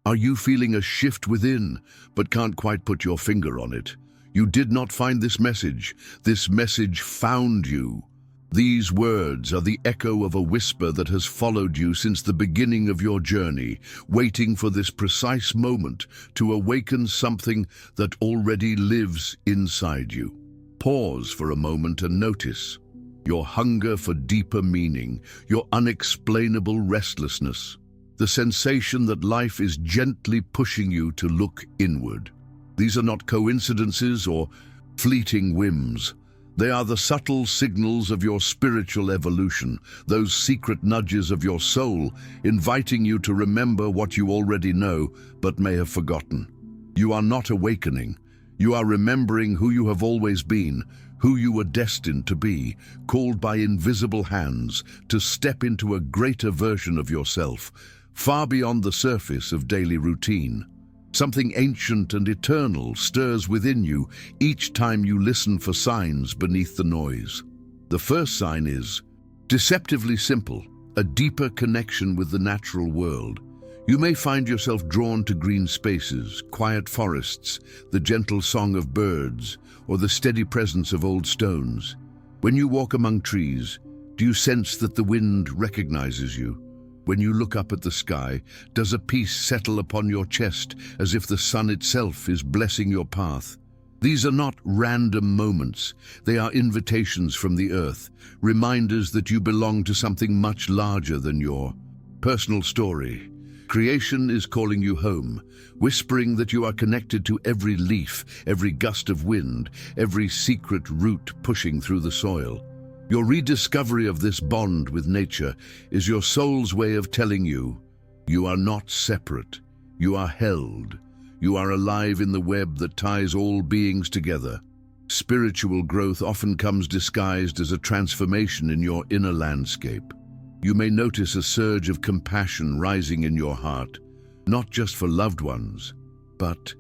Are you feeling a shift within, but can't quite put your finger on it? You did not find this message. This message found you. These words are the echo of a whisper that has followed you since the beginning of your journey, waiting for this precise moment to awaken something that already lives inside you. Pause for a moment and notice your hunger for deeper meaning, your unexplainable restlessness, the sensation that life is gently pushing you to look inward. These are not coincidences or fleeting whims. They are the subtle signals of your spiritual evolution, those secret nudges of your soul, inviting you to remember what you already know but may have forgotten. You are not awakening. You are remembering who you have always been, who you were destined to be, called by invisible hands to step into a greater version of yourself, far beyond the surface of daily routine. Something ancient and eternal stirs within you each time you listen for signs beneath the noise. The first sign is deceptively simple, a deeper connection with the natural world. You may find yourself drawn to green spaces, quiet forests, the gentle song of birds, or the steady presence of old stones. When you walk among trees, do you sense that the wind recognizes you? When you look up at the sky, does a peace settle upon your chest as if the sun itself is blessing your path? These are not random moments. They are invitations from the earth, reminders that you belong to something much larger than your personal story. Creation is calling you home, whispering that you are connected to every leaf, every gust of wind, every secret root pushing through the soil. Your rediscovery of this bond with nature is your soul's way of telling you, you are not separate, you are held, you are alive in the web that ties all beings together. Spiritual growth often comes disguised as a transformation in your inner landscape. You may notice a surge of compassion rising in your heart, not just for loved ones, but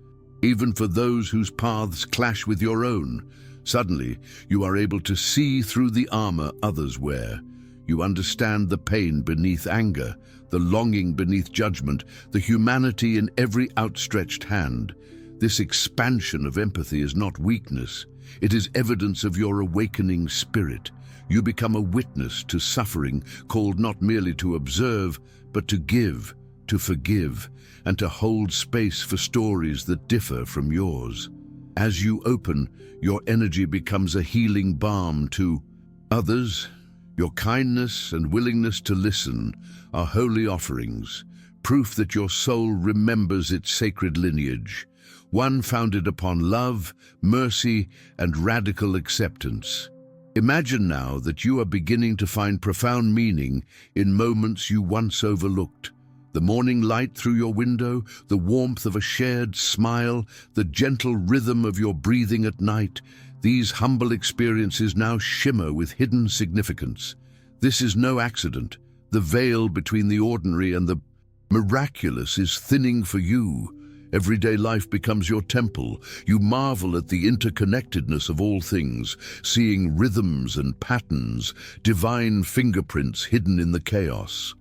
even for those whose paths clash with your own. Suddenly, you are able to see through the armor others wear. You understand the pain beneath anger, the longing beneath judgment, the humanity in every outstretched hand. This expansion of empathy is not weakness. It is evidence of your awakening spirit. You become a witness to suffering, called not merely to observe, but to give, to forgive, and to hold space for stories that differ from yours. As you open, your energy becomes a healing balm to others. Your kindness and willingness to listen are holy offerings, proof that your soul remembers its sacred lineage, one founded upon love, mercy, and radical acceptance. Imagine now that you are beginning to find profound meaning in moments you once overlooked. The morning light through your window, the warmth of a shared smile, the gentle rhythm of your breathing at night, these humble experiences now shimmer with hidden significance. This is no accident. The veil between the ordinary and the miraculous is thinning for you. Everyday life becomes your temple. You marvel at the interconnectedness of all things, seeing rhythms and patterns, divine fingerprints hidden in the chaos.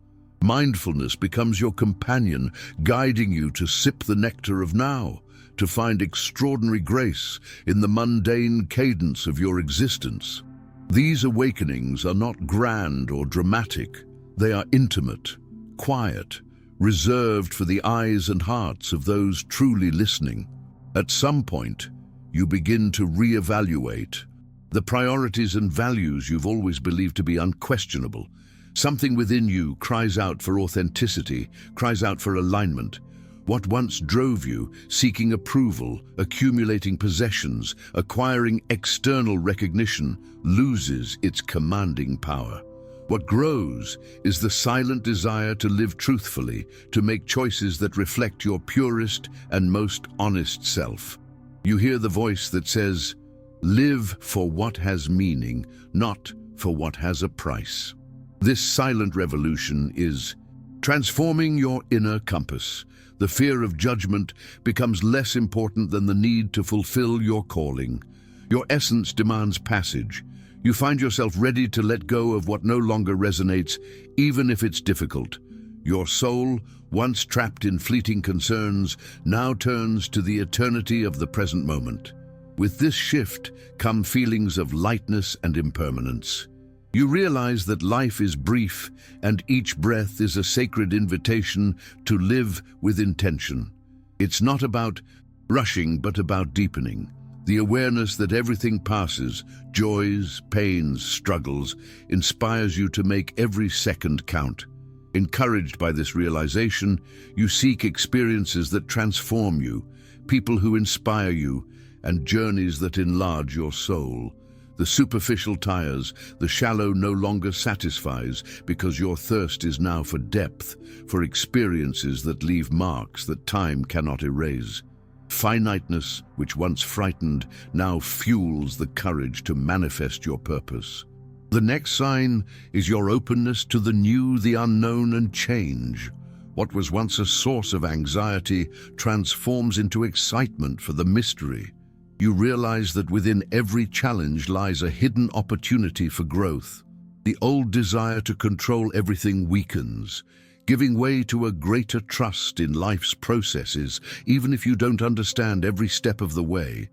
Mindfulness becomes your companion, guiding you to sip the nectar of now, to find extraordinary grace in the mundane cadence of your existence. These awakenings are not grand or dramatic. They are intimate, quiet, reserved for the eyes and hearts of those truly listening. At some point, you begin to reevaluate the priorities and values you've always believed to be unquestionable. Something within you cries out for authenticity, cries out for alignment. What once drove you, seeking approval, accumulating possessions, acquiring external recognition, loses its commanding power. What grows is the silent desire to live truthfully, to make choices that reflect your purest and most honest self. You hear the voice that says, "Live for what has meaning, not for what has a price." This silent revolution is transforming your inner compass. The fear of judgment becomes less important than the need to fulfill your calling. Your essence demands passage. You find yourself ready to let go of what no longer resonates, even if it's difficult. Your soul, once trapped in fleeting concerns, now turns to the eternity of the present moment. With this shift come feelings of lightness and impermanence. You realize that life is brief and each breath is a sacred invitation to live with intention. It's not about rushing, but about deepening. The awareness that everything passes, joys, pains, struggles, inspires you to make every second count. Encouraged by this realization, you seek experiences that transform you, people who inspire you, and journeys that enlarge your soul. The superficial tires, the shallow no longer satisfies, because your thirst is now for depth, for experiences that leave marks that time cannot erase. Finiteness, which once frightened, now fuels the courage to manifest your purpose. The next sign is your openness to the new, the unknown, and change. What was once a source of anxiety transforms into excitement for the mystery. You realize that within every challenge lies a hidden opportunity for growth. The old desire to control everything weakens, giving way to a greater trust in life's processes, even if you don't understand every step of the way.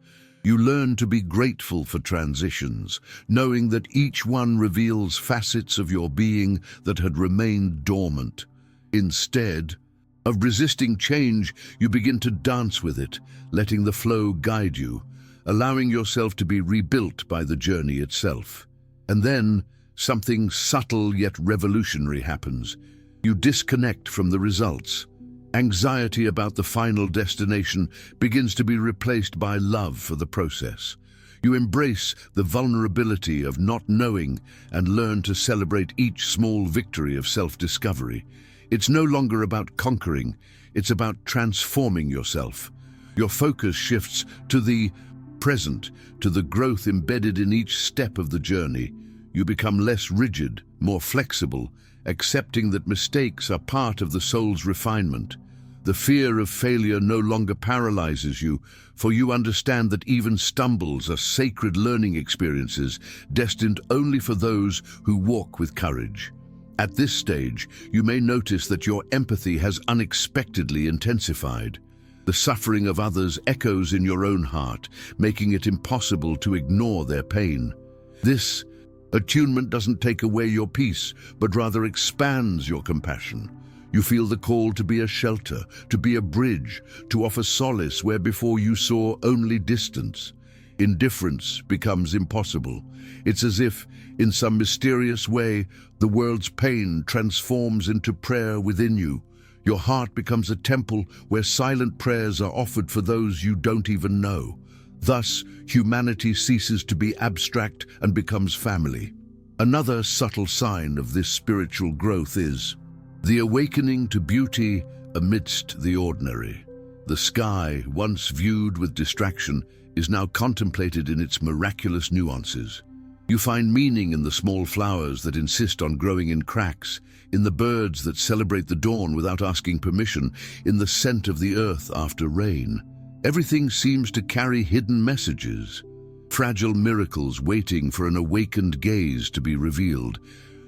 You learn to be grateful for transitions, knowing that each one reveals facets of your being that had remained dormant. Instead of resisting change, you begin to dance with it, letting the flow guide you, allowing yourself to be rebuilt by the journey itself. And then, something subtle yet revolutionary happens. You disconnect from the results. Anxiety about the final destination begins to be replaced by love for the process. You embrace the vulnerability of not knowing and learn to celebrate each small victory of self-discovery. It's no longer about conquering, it's about transforming yourself. Your focus shifts to the present, to the growth embedded in each step of the journey. You become less rigid, more flexible, accepting that mistakes are part of the soul's refinement. The fear of failure no longer paralyzes you, for you understand that even stumbles are sacred learning experiences, destined only for those who walk with courage. At this stage, you may notice that your empathy has unexpectedly intensified. The suffering of others echoes in your own heart, making it impossible to ignore their pain. This attunement doesn't take away your peace, but rather expands your compassion. You feel the call to be a shelter, to be a bridge, to offer solace where before you saw only distance. Indifference becomes impossible. It's as if, in some mysterious way, the world's pain transforms into prayer within you. Your heart becomes a temple where silent prayers are offered for those you don't even know. Thus, humanity ceases to be abstract and becomes family. Another subtle sign of this spiritual growth is the awakening to beauty amidst the ordinary. The sky, once viewed with distraction, is now contemplated in its miraculous nuances. You find meaning in the small flowers that insist on growing in cracks, in the birds that celebrate the dawn without asking permission, in the scent of the earth after rain. Everything seems to carry hidden messages, fragile miracles waiting for an awakened gaze to be revealed.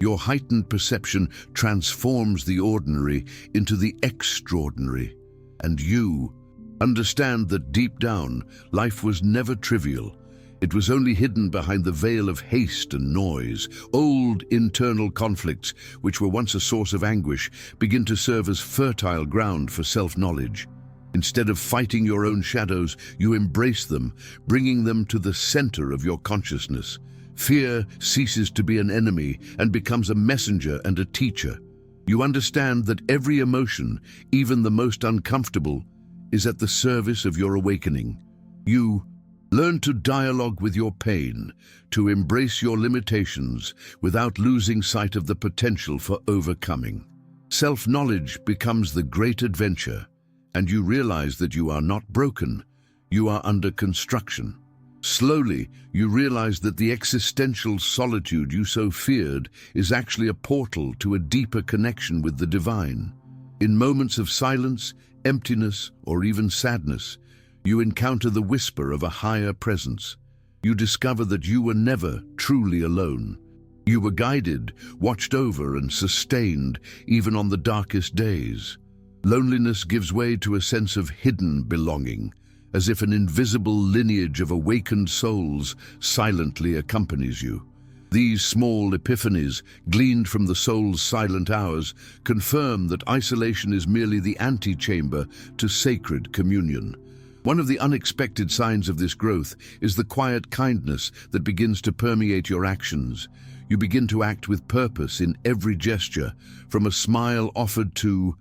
Your heightened perception transforms the ordinary into the extraordinary, and you understand that deep down, life was never trivial. It was only hidden behind the veil of haste and noise. Old internal conflicts, which were once a source of anguish, begin to serve as fertile ground for self-knowledge. Instead of fighting your own shadows, you embrace them, bringing them to the center of your consciousness. Fear ceases to be an enemy and becomes a messenger and a teacher. You understand that every emotion, even the most uncomfortable, is at the service of your awakening. You learn to dialogue with your pain, to embrace your limitations without losing sight of the potential for overcoming. Self-knowledge becomes the great adventure, and you realize that you are not broken, you are under construction. Slowly, you realize that the existential solitude you so feared is actually a portal to a deeper connection with the divine. In moments of silence, emptiness, or even sadness, you encounter the whisper of a higher presence. You discover that you were never truly alone. You were guided, watched over, and sustained even on the darkest days. Loneliness gives way to a sense of hidden belonging, as if an invisible lineage of awakened souls silently accompanies you. These small epiphanies, gleaned from the soul's silent hours, confirm that isolation is merely the antechamber to sacred communion. One of the unexpected signs of this growth is the quiet kindness that begins to permeate your actions. You begin to act with purpose in every gesture, from a smile offered to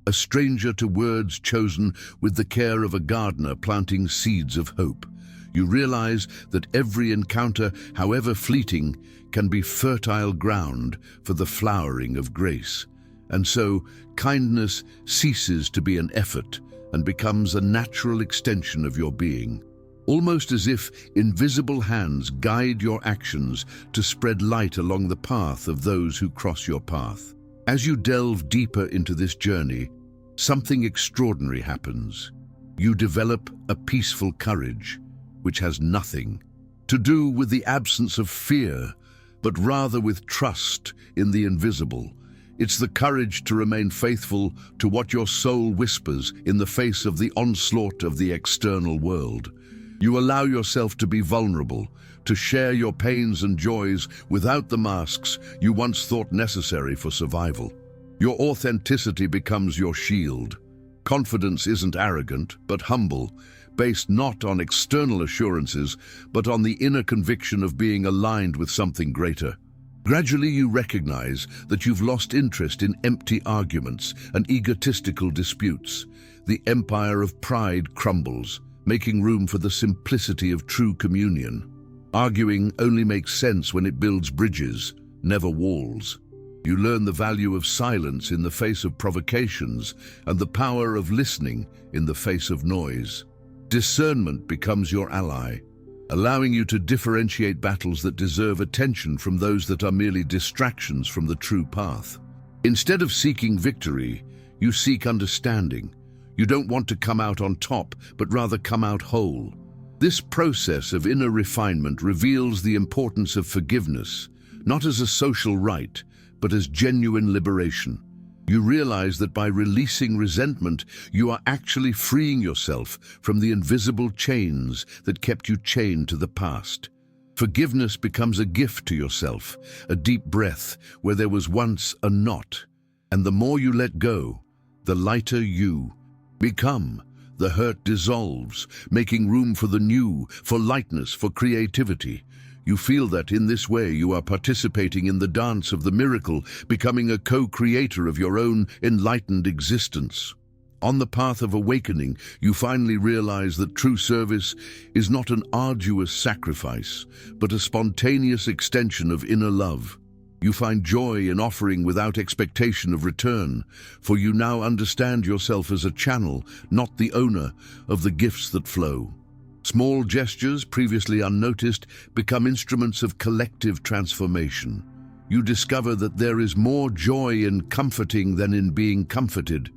a stranger to words chosen with the care of a gardener planting seeds of hope. You realize that every encounter, however fleeting, can be fertile ground for the flowering of grace. And so, kindness ceases to be an effort and becomes a natural extension of your being. Almost as if invisible hands guide your actions to spread light along the path of those who cross your path. As you delve deeper into this journey, something extraordinary happens. You develop a peaceful courage, which has nothing to do with the absence of fear, but rather with trust in the invisible. It's the courage to remain faithful to what your soul whispers in the face of the onslaught of the external world. You allow yourself to be vulnerable, to share your pains and joys without the masks you once thought necessary for survival. Your authenticity becomes your shield. Confidence isn't arrogant, but humble, based not on external assurances, but on the inner conviction of being aligned with something greater. Gradually you recognize that you've lost interest in empty arguments and egotistical disputes. The empire of pride crumbles, making room for the simplicity of true communion. Arguing only makes sense when it builds bridges, never walls. You learn the value of silence in the face of provocations and the power of listening in the face of noise. Discernment becomes your ally, allowing you to differentiate battles that deserve attention from those that are merely distractions from the true path. Instead of seeking victory, you seek understanding. You don't want to come out on top, but rather come out whole. This process of inner refinement reveals the importance of forgiveness, not as a social rite, but as genuine liberation. You realize that by releasing resentment, you are actually freeing yourself from the invisible chains that kept you chained to the past. Forgiveness becomes a gift to yourself, a deep breath where there was once a knot. And the more you let go, the lighter you become. The hurt dissolves, making room for the new, for lightness, for creativity. You feel that in this way you are participating in the dance of the miracle, becoming a co-creator of your own enlightened existence. On the path of awakening, you finally realize that true service is not an arduous sacrifice, but a spontaneous extension of inner love. You find joy in offering without expectation of return, for you now understand yourself as a channel, not the owner, of the gifts that flow. Small gestures, previously unnoticed, become instruments of collective transformation. You discover that there is more joy in comforting than in being comforted,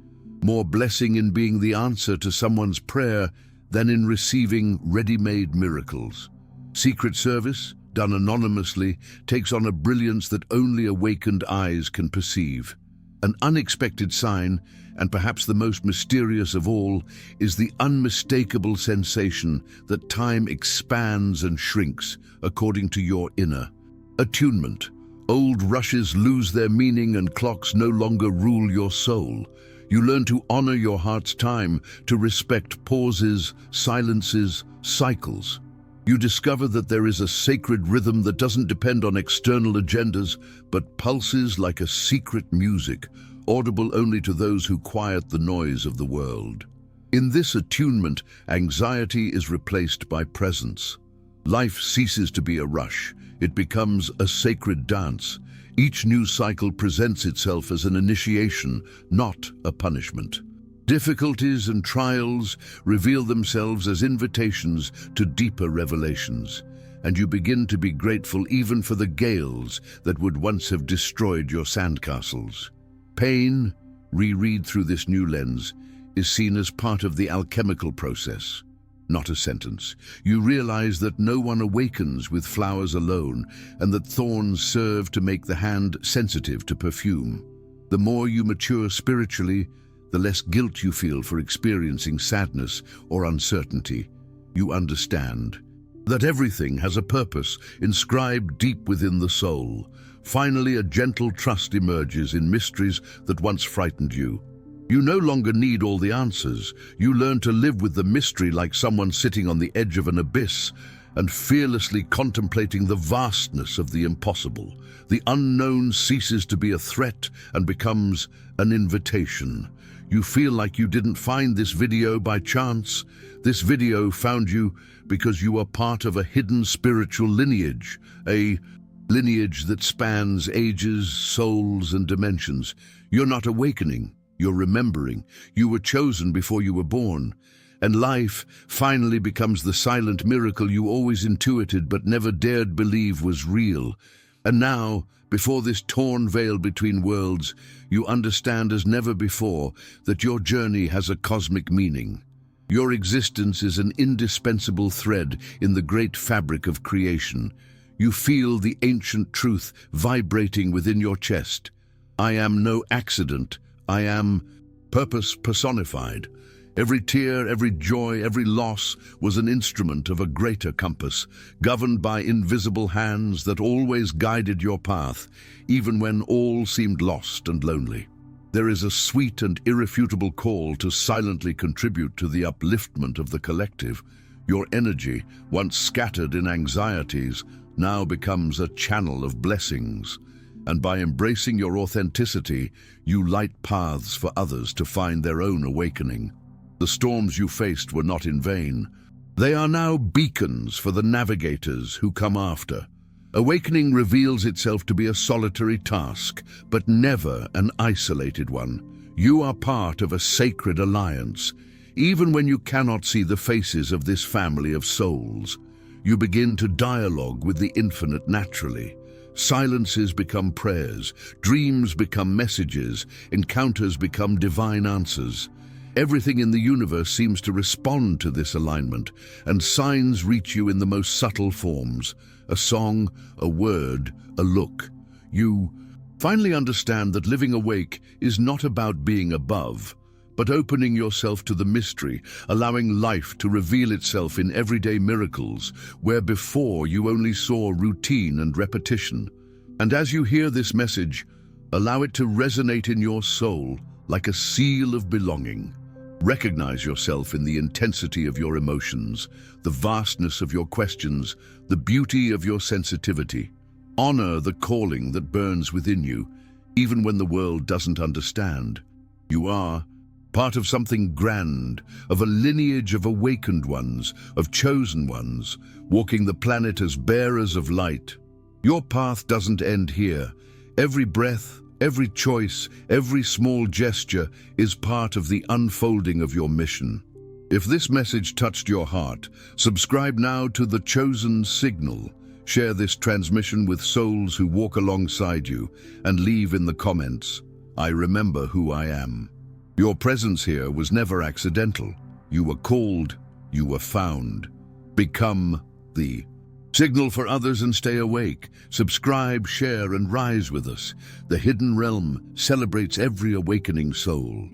more blessing in being the answer to someone's prayer than in receiving ready-made miracles. Secret service, done anonymously, takes on a brilliance that only awakened eyes can perceive. An unexpected sign, and perhaps the most mysterious of all, is the unmistakable sensation that time expands and shrinks according to your inner attunement. Old rushes lose their meaning and clocks no longer rule your soul. You learn to honor your heart's time, to respect pauses, silences, cycles. You discover that there is a sacred rhythm that doesn't depend on external agendas, but pulses like a secret music, audible only to those who quiet the noise of the world. In this attunement, anxiety is replaced by presence. Life ceases to be a rush. It becomes a sacred dance. Each new cycle presents itself as an initiation, not a punishment. Difficulties and trials reveal themselves as invitations to deeper revelations, and you begin to be grateful even for the gales that would once have destroyed your sandcastles. Pain, reread through this new lens, is seen as part of the alchemical process. not a sentence. You realize that no one awakens with flowers alone, and that thorns serve to make the hand sensitive to perfume. The more you mature spiritually, the less guilt you feel for experiencing sadness or uncertainty. You understand that everything has a purpose inscribed deep within the soul. Finally, a gentle trust emerges in mysteries that once frightened you. You no longer need all the answers. You learn to live with the mystery like someone sitting on the edge of an abyss and fearlessly contemplating the vastness of the impossible. The unknown ceases to be a threat and becomes an invitation. You feel like you didn't find this video by chance. This video found you because you are part of a hidden spiritual lineage, a lineage that spans ages, souls, and dimensions. You're not awakening, you're remembering. You were chosen before you were born, and life finally becomes the silent miracle you always intuited but never dared believe was real. And now, before this torn veil between worlds, you understand as never before that your journey has a cosmic meaning. Your existence is an indispensable thread in the great fabric of creation. You feel the ancient truth vibrating within your chest. I am no accident. I am purpose personified. Every tear, every joy, every loss was an instrument of a greater compass, governed by invisible hands that always guided your path, even when all seemed lost and lonely. There is a sweet and irrefutable call to silently contribute to the upliftment of the collective. Your energy, once scattered in anxieties, now becomes a channel of blessings. And by embracing your authenticity, you light paths for others to find their own awakening. The storms you faced were not in vain. They are now beacons for the navigators who come after. Awakening reveals itself to be a solitary task, but never an isolated one. You are part of a sacred alliance. Even when you cannot see the faces of this family of souls, you begin to dialogue with the infinite naturally. Silences become prayers, dreams become messages, encounters become divine answers. Everything in the universe seems to respond to this alignment, and signs reach you in the most subtle forms. A song, a word, a look. You finally understand that living awake is not about being above, but opening yourself to the mystery, allowing life to reveal itself in everyday miracles, where before you only saw routine and repetition. And as you hear this message, allow it to resonate in your soul like a seal of belonging. Recognize yourself in the intensity of your emotions, the vastness of your questions, the beauty of your sensitivity. Honor the calling that burns within you, even when the world doesn't understand. You are part of something grand, of a lineage of awakened ones, of chosen ones, walking the planet as bearers of light. Your path doesn't end here. Every breath, every choice, every small gesture is part of the unfolding of your mission. If this message touched your heart, subscribe now to The Chosen Signal. Share this transmission with souls who walk alongside you, and leave in the comments, "I remember who I am." Your presence here was never accidental. You were called, you were found. Become the signal for others and stay awake. Subscribe, share, and rise with us. The Hidden Realm celebrates every awakening soul.